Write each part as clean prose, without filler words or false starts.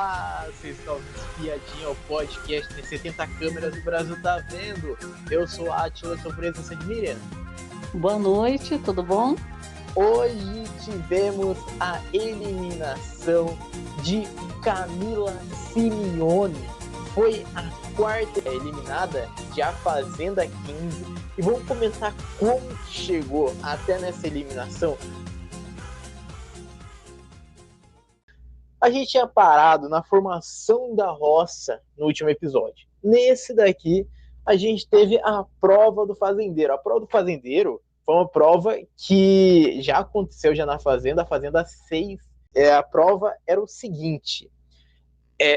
Olá, vocês estão ouvindo Espiadinha, o podcast de 70 câmeras do Brasil tá vendo. Eu sou a Atila, sou presença de Miriam. Boa noite, tudo bom? Hoje tivemos a eliminação de Camila Simeone. Foi a quarta eliminada de A Fazenda 15. E vamos comentar como chegou até nessa eliminação. A gente tinha parado na formação da roça no último episódio. Nesse daqui, a gente teve a prova do fazendeiro. A prova do fazendeiro foi uma prova que já aconteceu já na Fazenda, a Fazenda 6. A prova era o seguinte: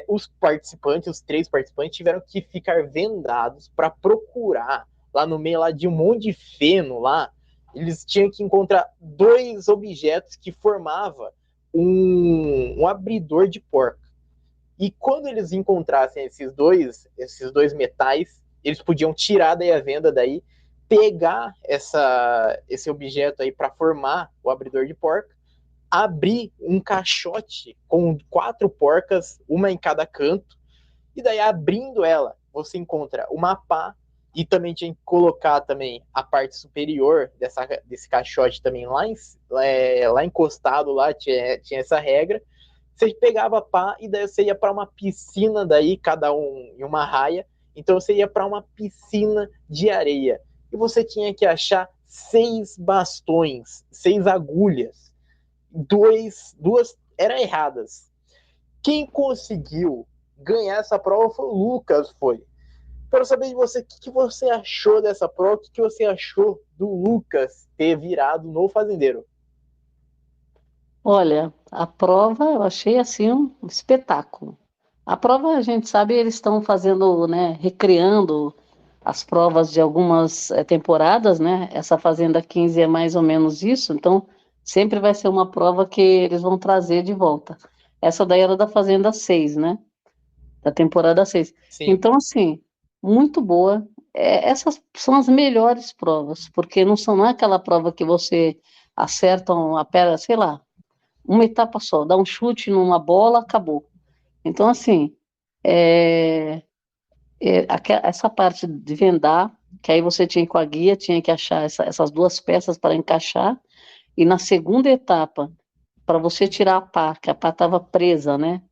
os participantes, os 3 participantes, tiveram que ficar vendados para procurar lá no meio lá de um monte de feno lá. Eles tinham que encontrar 2 objetos que formavam um abridor de porca. E quando eles encontrassem esses dois metais, eles podiam tirar daí a venda, daí pegar esse objeto aí para formar o abridor de porca, abrir um caixote com 4 porcas, uma em cada canto, e daí abrindo ela, você encontra uma pá, e também tinha que colocar também a parte superior desse caixote também lá encostado, lá tinha essa regra. Você pegava a pá e daí você ia para uma piscina, daí cada um em uma raia. Então você ia para uma piscina de areia. E você tinha que achar 6 bastões, 6 agulhas. Duas eram erradas. Quem conseguiu ganhar essa prova foi o Lucas, Quero saber de você, o que você achou dessa prova, o que você achou do Lucas ter virado no fazendeiro? Olha, a prova eu achei assim um espetáculo. A prova, a gente sabe, eles estão fazendo, né, recriando as provas de algumas temporadas, né? Essa Fazenda 15 é mais ou menos isso, então sempre vai ser uma prova que eles vão trazer de volta. Essa daí era da Fazenda 6, né? Da temporada 6. Sim. Então, assim, muito boa. Essas são as melhores provas, porque não é aquela prova que você acerta a pedra, sei lá, uma etapa só, dá um chute numa bola, acabou. Então, assim, essa parte de vendar, que aí você tinha com a guia, tinha que achar essas 2 peças para encaixar, e na segunda etapa, para você tirar a pá, que a pá estava presa, né?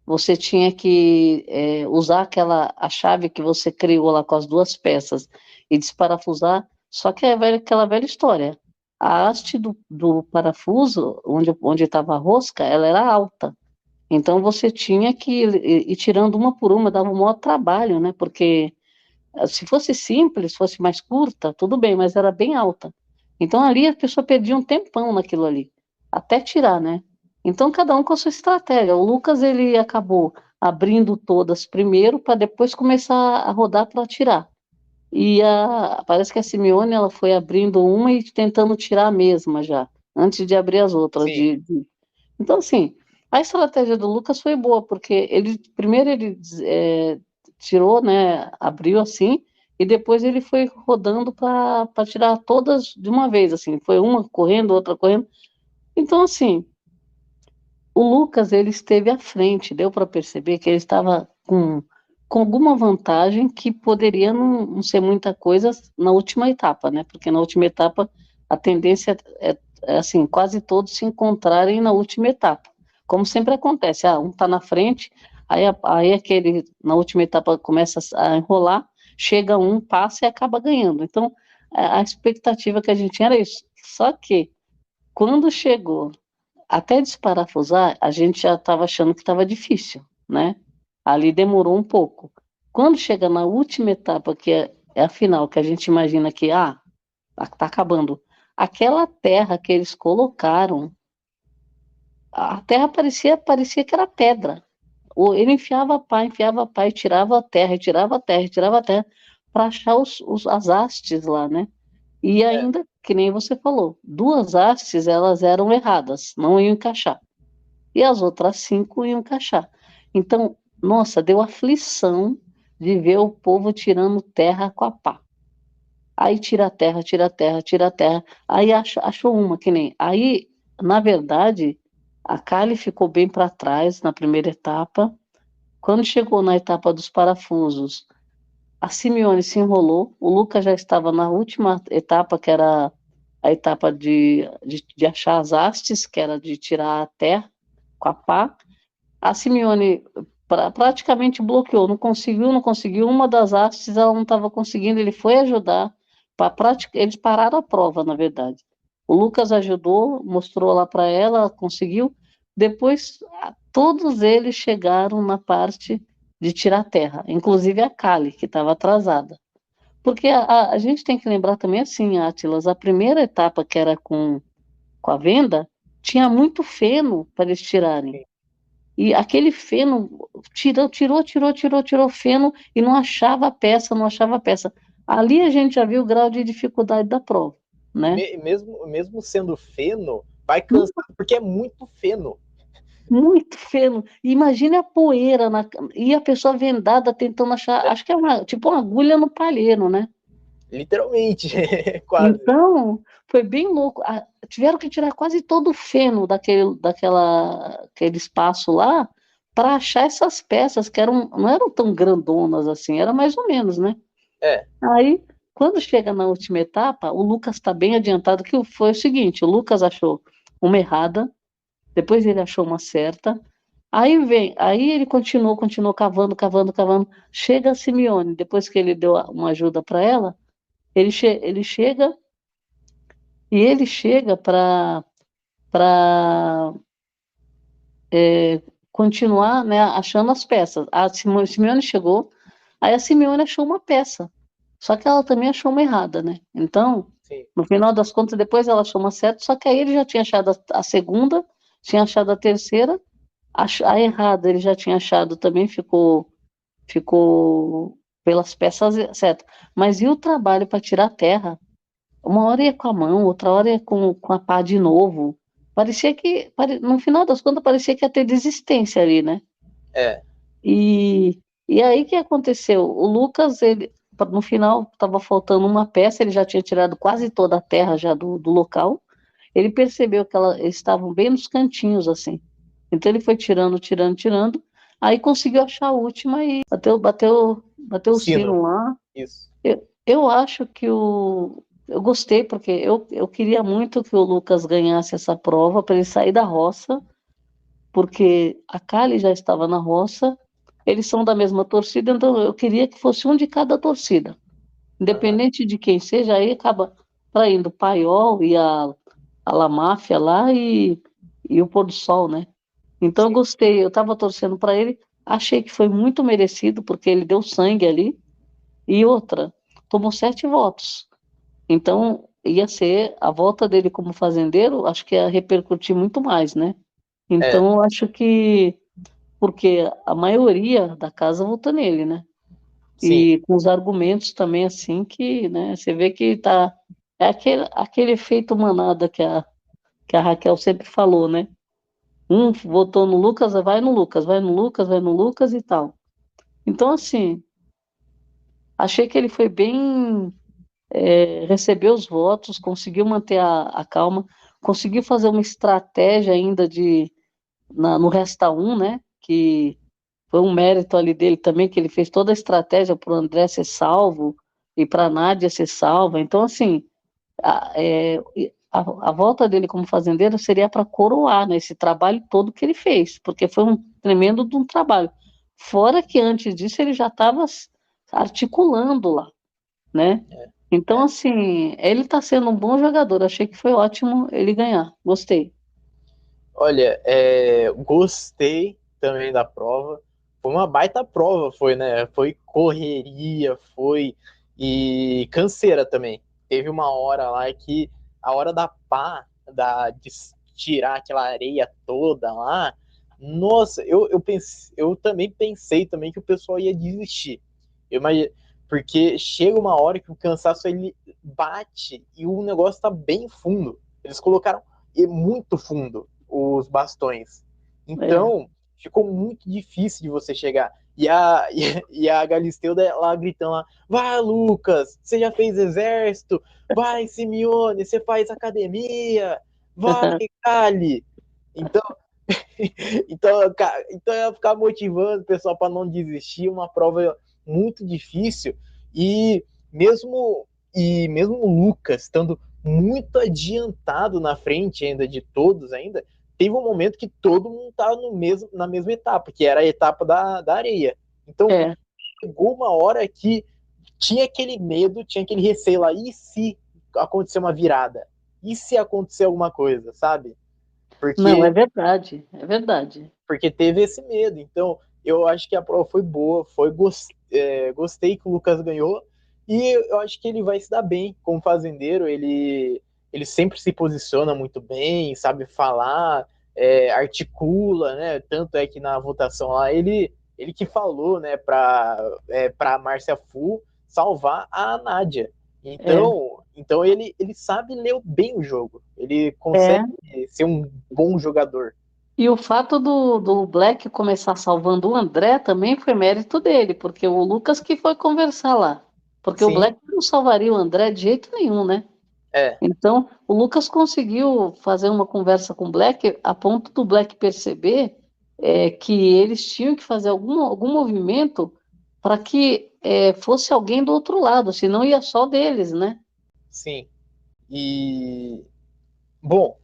Você tinha que usar a chave que você criou lá com as 2 peças e desparafusar, só que é aquela velha história. A haste do parafuso, onde estava a rosca, ela era alta. Então você tinha que ir tirando uma por uma, dava um maior trabalho, né? Porque se fosse simples, fosse mais curta, tudo bem, mas era bem alta. Então ali a pessoa perdia um tempão naquilo ali, até tirar, né? Então cada um com a sua estratégia. O Lucas ele acabou abrindo todas primeiro para depois começar a rodar para tirar. Parece que a Simeone ela foi abrindo uma e tentando tirar a mesma já, antes de abrir as outras. Sim. Então assim, a estratégia do Lucas foi boa porque ele primeiro ele tirou, né, abriu assim, e depois ele foi rodando para tirar todas de uma vez, assim, foi uma correndo, outra correndo. Então, assim, o Lucas, ele esteve à frente, deu para perceber que ele estava com alguma vantagem que poderia não ser muita coisa na última etapa, né, porque na última etapa a tendência assim, quase todos se encontrarem na última etapa, como sempre acontece, um está na frente, aí aquele, na última etapa, começa a enrolar, chega um, passa e acaba ganhando. Então, a expectativa que a gente tinha era isso. Só que, quando chegou até desparafusar, a gente já estava achando que estava difícil, né? Ali demorou um pouco. Quando chega na última etapa, que é a final, que a gente imagina que, tá acabando, aquela terra que eles colocaram, a terra parecia que era pedra. Ele enfiava a pá e tirava a terra, e tirava a terra, e tirava a terra, para achar as hastes lá, né? E ainda, que nem você falou, 2 hastes, elas eram erradas, não iam encaixar. E as outras 5 iam encaixar. Então, nossa, deu aflição de ver o povo tirando terra com a pá. Aí tira a terra, tira a terra, tira a terra. Aí achou uma, que nem. Aí, na verdade, a Kali ficou bem para trás na primeira etapa, Quando chegou na etapa dos parafusos, a Simeone se enrolou, o Lucas já estava na última etapa, que era a etapa de achar as hastes, que era de tirar a terra com a pá. A Simeone praticamente bloqueou, não conseguiu, uma das hastes ela não estava conseguindo, ele foi ajudar, eles pararam a prova, na verdade. O Lucas ajudou, mostrou lá para ela, conseguiu. Depois, todos eles chegaram na parte de tirar a terra, inclusive a Kali, que estava atrasada. Porque a gente tem que lembrar também assim, Átilas, a primeira etapa, que era com a venda, tinha muito feno para eles tirarem. E aquele feno, tirou feno e não achava a peça, não achava a peça. Ali a gente já viu o grau de dificuldade da prova, né? Mesmo sendo feno, vai cansar, porque é muito feno. Muito feno. Imagine a poeira e a pessoa vendada tentando achar, acho que é tipo uma agulha no palheiro, né? Literalmente, quase. Então, foi bem louco. Tiveram que tirar quase todo o feno aquele espaço lá para achar essas peças que não eram tão grandonas assim, era mais ou menos, né? É. Aí, quando chega na última etapa, o Lucas está bem adiantado, que foi o seguinte, o Lucas achou uma errada, depois ele achou uma certa, aí ele continuou cavando, cavando, cavando, chega a Simeone, depois que ele deu uma ajuda para ela, ele chega para continuar, né, achando as peças. A Simeone chegou, aí a Simeone achou uma peça, só que ela também achou uma errada, né? Então, Sim. no final das contas, depois ela achou uma certa, só que aí ele já tinha achado a segunda, tinha achado a terceira, a errada ele já tinha achado também, ficou pelas peças certas. Mas e o trabalho para tirar a terra? Uma hora ia com a mão, outra hora ia com a pá de novo. Parecia que, no final das contas, parecia que ia ter desistência ali, né? É. E aí o que aconteceu? O Lucas, ele, no final, estava faltando uma peça, ele já tinha tirado quase toda a terra já do local. Ele percebeu que eles estavam bem nos cantinhos, assim. Então ele foi tirando, tirando, tirando. Aí conseguiu achar a última e bateu o Sino. sino lá. Isso. Eu acho que eu gostei, porque eu queria muito que o Lucas ganhasse essa prova para ele sair da roça, porque a Kali já estava na roça, eles são da mesma torcida, então eu queria que fosse um de cada torcida. Independente de quem seja, aí acaba traindo o Paiol e a La Máfia lá e o Pôr do Sol, né? Então eu Sim. gostei, eu estava torcendo para ele, achei que foi muito merecido, porque ele deu sangue ali, e outra, tomou 7 votos. Então, ia ser a volta dele como fazendeiro, acho que ia repercutir muito mais, né? É. Então, eu acho que, porque a maioria da casa votou nele, né? Sim. E com os argumentos também, assim, que, né, você vê que tá, é aquele efeito manada que a Raquel sempre falou, né? Um votou no Lucas, vai no Lucas, vai no Lucas, vai no Lucas e tal. Então, assim, achei que ele foi bem, recebeu os votos, conseguiu manter a calma, conseguiu fazer uma estratégia ainda no Resta 1, né? Que foi um mérito ali dele também, que ele fez toda a estratégia para o André ser salvo e para a Nádia ser salva. Então, assim, a volta dele como fazendeiro seria para coroar, né, esse trabalho todo que ele fez, porque foi um tremendo de um trabalho. Fora que antes disso ele já estava articulando lá, né? Então, assim, ele está sendo um bom jogador. Achei que foi ótimo ele ganhar. Gostei. Olha, gostei também da prova. Foi uma baita prova, foi, né? Foi correria, foi e canseira também. Teve uma hora lá que a hora da pá, de tirar aquela areia toda lá, nossa, eu também pensei também que o pessoal ia desistir. Eu imagino, porque chega uma hora que o cansaço ele bate e o negócio tá bem fundo. Eles colocaram muito fundo os bastões. É. Então, ficou muito difícil de você chegar. E a Galisteuda lá gritando lá, vai Lucas, você já fez exército, vai Simeone, você faz academia, vai Cali. Então, Então eu ia ficar motivando o pessoal para não desistir, uma prova muito difícil. E mesmo o Lucas estando muito adiantado na frente ainda de todos ainda, teve um momento que todo mundo estava na mesma etapa, que era a etapa da areia. Então É, chegou uma hora que tinha aquele medo, tinha aquele receio lá, e se acontecer uma virada? E se acontecer alguma coisa, sabe? não, é Porque verdade, é verdade. porque teve esse medo. Então, eu acho que a prova foi boa, gostei que o Lucas ganhou, e eu acho que ele vai se dar bem como fazendeiro. Ele sempre se posiciona muito bem, sabe falar, articula, né? Tanto é que na votação lá ele que falou, né, para Márcia Fu salvar a Nádia. É, Então ele sabe ler bem o jogo. Ele é. consegue ser um bom jogador. E o fato do Black começar salvando o André também foi mérito dele, porque o Lucas que foi conversar lá. Porque o Sim, Black não salvaria o André de jeito nenhum, né? é. Então, o Lucas conseguiu fazer uma conversa com o Black a ponto do Black perceber que eles tinham que fazer algum movimento para que fosse alguém do outro lado, senão ia só deles, né? Sim. E bom,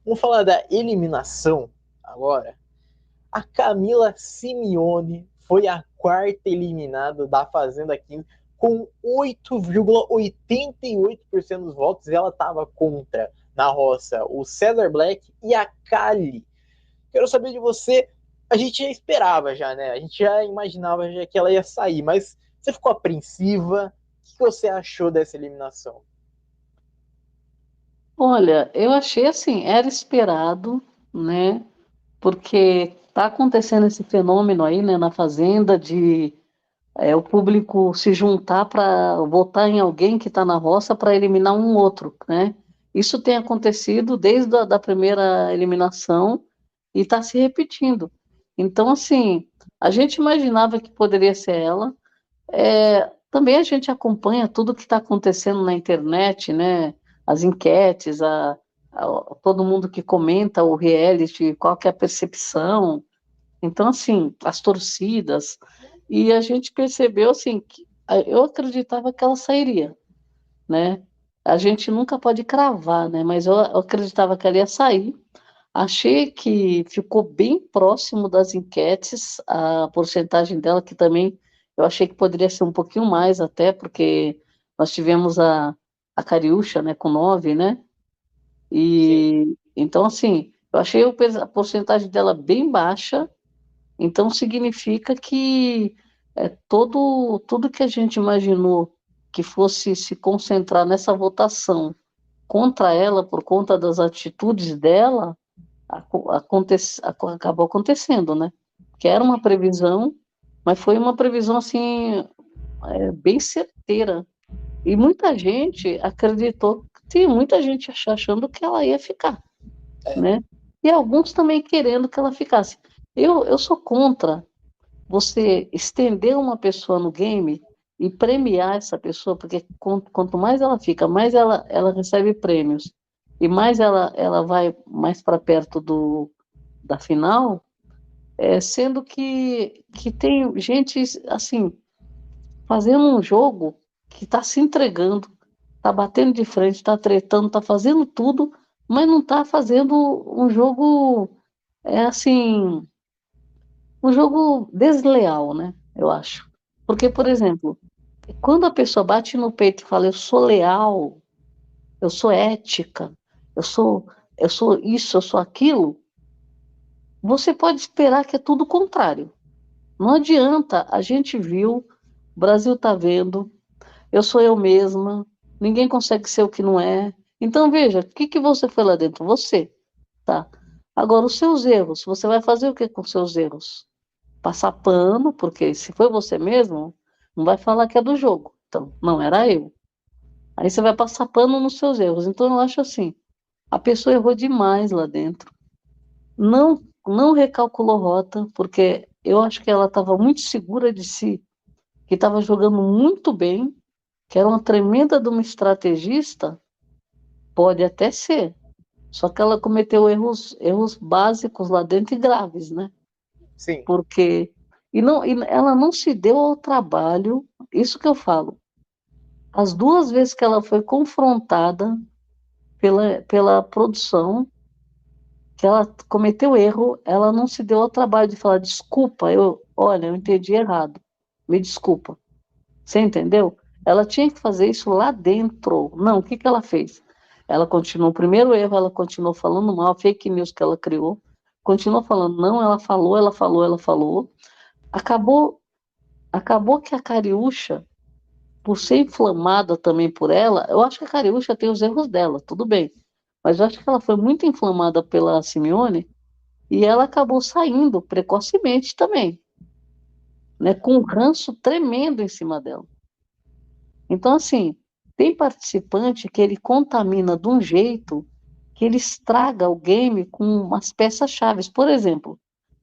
vamos falar da eliminação agora. A Camila Simeone foi a quarta eliminada da Fazenda 15 com 8,88% dos votos. Ela estava contra na roça o Cesar Black e a Kali. Quero saber de você. A gente já esperava já, né? A gente já imaginava já que ela ia sair, mas você ficou apreensiva? O que você achou dessa eliminação? Olha, eu achei assim, era esperado, né? Porque está acontecendo esse fenômeno aí, né, na Fazenda, de o público se juntar para votar em alguém que está na roça para eliminar um outro, né? Isso tem acontecido desde a da primeira eliminação e está se repetindo. Então, assim, a gente imaginava que poderia ser ela. Também a gente acompanha tudo que está acontecendo na internet, né? As enquetes, todo mundo que comenta o reality, qual que é a percepção. Então, assim, as torcidas. E a gente percebeu, assim, que eu acreditava que ela sairia, né? A gente nunca pode cravar, né? Mas eu acreditava que ela ia sair. Achei que ficou bem próximo das enquetes, a porcentagem dela, que também eu achei que poderia ser um pouquinho mais até, porque nós tivemos a Cariúcha, né, com 9, né? Sim, E então, assim, eu achei a porcentagem dela bem baixa, então significa que tudo que a gente imaginou que fosse se concentrar nessa votação contra ela por conta das atitudes dela, acabou acontecendo, né? Que era uma previsão, mas foi uma previsão assim bem certeira. E muita gente acreditou, tem muita gente achando que ela ia ficar, é, né? E alguns também querendo que ela ficasse. Eu sou contra você estender uma pessoa no game e premiar essa pessoa, porque quanto mais ela fica, mais ela recebe prêmios e mais ela vai mais para perto da final, sendo que tem gente assim fazendo um jogo que está se entregando, está batendo de frente, está tretando, está fazendo tudo, mas não está fazendo um jogo assim, um jogo desleal, né? Eu acho. Porque, por exemplo, quando a pessoa bate no peito e fala, eu sou leal, eu sou ética, eu sou, eu sou isso, eu sou aquilo, você pode esperar que é tudo o contrário. Não adianta, a gente viu, o Brasil está vendo, eu sou eu mesma, ninguém consegue ser o que não é. Então, veja, o que que você foi lá dentro? Você, tá? Agora, os seus erros, você vai fazer o que com os seus erros? Passar pano, porque se foi você mesmo, não vai falar que é do jogo. Então, não era eu. Aí você vai passar pano nos seus erros. Então, eu acho assim, a pessoa errou demais lá dentro. Não recalculou rota, porque eu acho que ela estava muito segura de si, que estava jogando muito bem, que era uma tremenda de uma estrategista, pode até ser. Só que ela cometeu erros básicos lá dentro e graves, né? Sim. Porque ela não se deu ao trabalho, isso que eu falo. As duas vezes que ela foi confrontada pela produção, que ela cometeu erro, ela não se deu ao trabalho de falar, desculpa, olha, eu entendi errado, me desculpa. Você entendeu? Ela tinha que fazer isso lá dentro. Não, o que que ela fez? Ela continuou, o primeiro erro, ela continuou falando mal, a fake news que ela criou, continuou falando, não, ela falou, ela falou, ela falou. Acabou que a Cariúcha, por ser inflamada também por ela, eu acho que a Cariúcha tem os erros dela, tudo bem. Mas eu acho que ela foi muito inflamada pela Simeone e ela acabou saindo precocemente também, né, com um ranço tremendo em cima dela. Então, assim, tem participante que ele contamina de um jeito que ele estraga o game com umas peças-chaves. Por exemplo,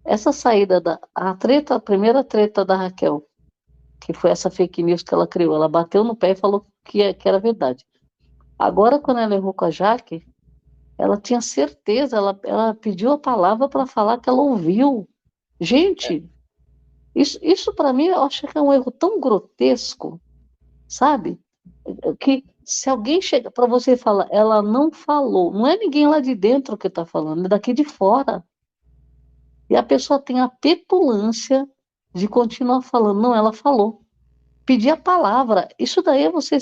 essa saída a primeira treta da Raquel, que foi essa fake news que ela criou, ela bateu no pé e falou que era verdade. Agora, quando ela errou com a Jaque, ela tinha certeza, ela pediu a palavra para falar que ela ouviu. Gente, isso para mim eu acho que é um erro tão grotesco, sabe? Que se alguém chega para você e fala, ela não falou, não é ninguém lá de dentro que está falando, é daqui de fora. E a pessoa tem a petulância de continuar falando, não, ela falou. Pedir a palavra, isso daí é você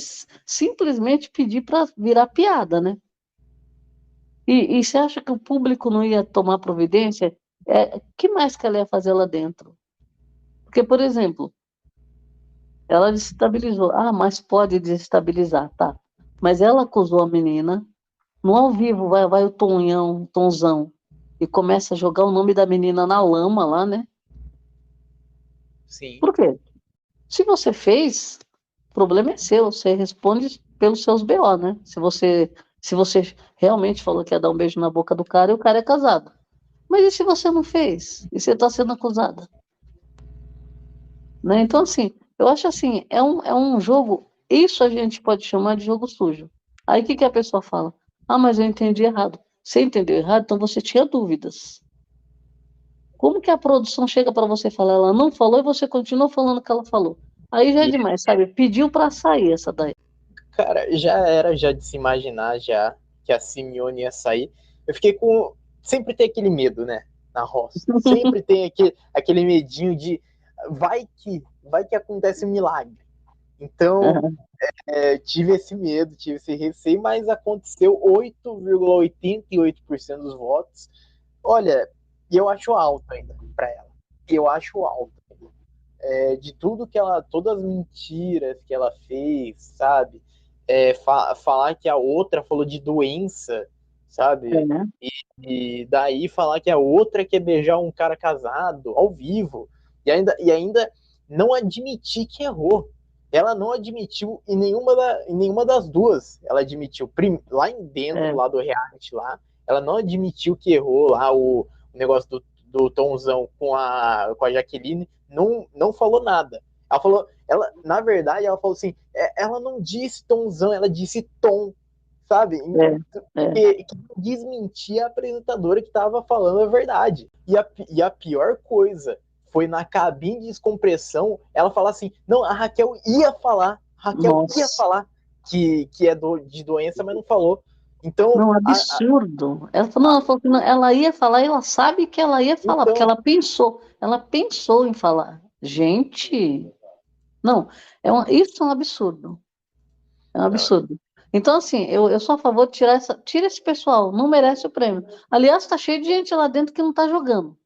simplesmente pedir para virar piada, né? E você acha que o público não ia tomar providência? Que mais que ela ia fazer lá dentro? Porque, por exemplo, ela desestabilizou. Ah, mas pode desestabilizar, tá. Mas ela acusou a menina. No ao vivo vai o Tonzão, e começa a jogar o nome da menina na lama lá, né? Sim. Por quê? Se você fez, o problema é seu. Você responde pelos seus BO, né? Se você realmente falou que ia dar um beijo na boca do cara e o cara é casado. Mas e se você não fez? E você está sendo acusada? Né? Então, assim, eu acho assim, é um jogo, isso a gente pode chamar de jogo sujo. Aí o que a pessoa fala? Ah, mas eu entendi errado. Você entendeu errado, então você tinha dúvidas. Como que a produção chega para você falar, ela não falou e você continua falando que ela falou? Aí já é E, demais, sabe? Pediu para sair essa daí. cara, já era já de se imaginar já que a Simeone ia sair. Eu fiquei com. Sempre tem aquele medo, né? Na roça. Sempre tem aquele medinho de vai que acontece um milagre. Então, tive esse medo, tive esse receio, mas aconteceu 8,88% dos votos. Olha, e eu acho alto ainda para ela. Eu acho alto. De tudo que ela, todas as mentiras que ela fez, sabe? Falar que a outra falou de doença, sabe? É. E daí falar que a outra quer beijar um cara casado ao vivo e ainda não admitir que errou. Ela não admitiu em nenhuma das duas. Ela admitiu lá em dentro, É. lá do reality lá, ela não admitiu que errou lá o negócio do Tomzão com a Jaqueline, não falou nada. Ela falou, na verdade, ela falou assim, ela não disse Tomzão, ela disse Tom, sabe? Que desmentia a apresentadora que estava falando a verdade. E a pior coisa foi na cabine de descompressão ela falar assim: não, a Raquel ia falar, que é de doença, mas não falou. Então, Não, absurdo. Ela falou que ela ia falar, e ela sabe que ela ia falar, porque então ela pensou em falar. Gente, não, isso é um absurdo. É um absurdo. Então, assim, eu sou a favor de tira esse pessoal, não merece o prêmio. Aliás, tá cheio de gente lá dentro que não tá jogando.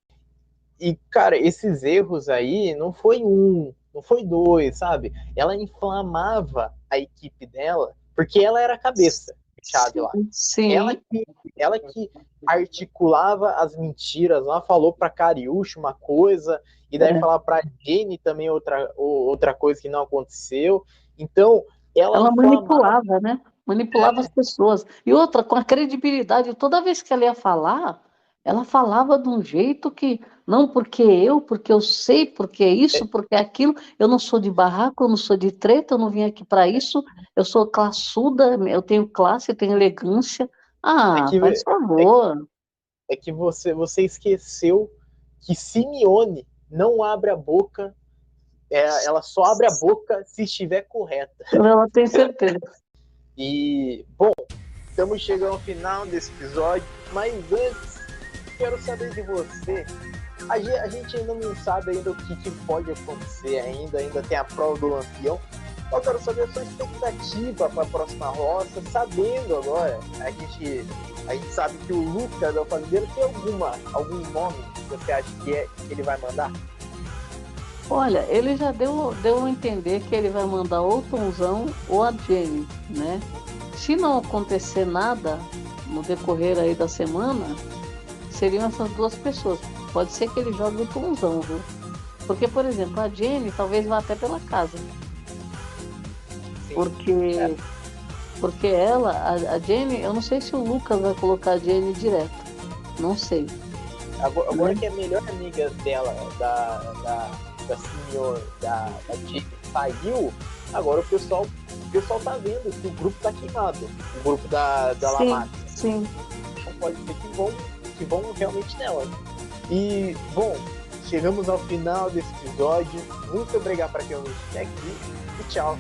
e, cara, esses erros aí não foi um, não foi dois, sabe? Ela inflamava a equipe dela, porque ela era a cabeça chave Sim, lá. Ela sim, que, ela que articulava as mentiras lá, falou pra Cariúcha uma coisa, e daí é. falar pra Jenny também outra coisa que não aconteceu. Então, ela Ela inflamava. manipulava, né? Manipulava as pessoas. E outra, com a credibilidade, toda vez que ela ia falar, ela falava de um jeito que, não porque eu sei, porque é isso, porque é aquilo, eu não sou de barraco, eu não sou de treta, eu não vim aqui para isso, eu sou classuda, eu tenho classe, eu tenho elegância, Ah, que, faz favor. que você esqueceu que Simeone não abre a boca, ela só abre a boca se estiver correta. Ela tem certeza. E, bom, estamos chegando ao final desse episódio, mas antes, quero saber de você. A gente ainda não sabe ainda o que pode acontecer ainda tem a prova do Lampião. Eu quero saber a sua expectativa para a próxima roça, sabendo agora, a gente sabe que o Lucas do Fazendeiro tem algum nome que você acha que ele vai mandar? Olha, ele já deu a entender que ele vai mandar ou o Tonzão ou a Jenny, né? Se não acontecer nada no decorrer aí da semana, seriam essas duas pessoas. Pode ser que ele jogue o Tonzão, viu? Porque, por exemplo, a Jenny talvez vá até pela casa. Sim. Porque ela, a Jenny, eu não sei se o Lucas vai colocar a Jenny direto. Não sei. Agora que a melhor amiga dela, da senhora, da Jenny, saiu, agora o pessoal tá vendo que o grupo tá queimado. O grupo da Lamar. Sim. Então pode ser que vão realmente nela. E, bom, chegamos ao final desse episódio. Muito obrigado para quem ouviu aqui e tchau.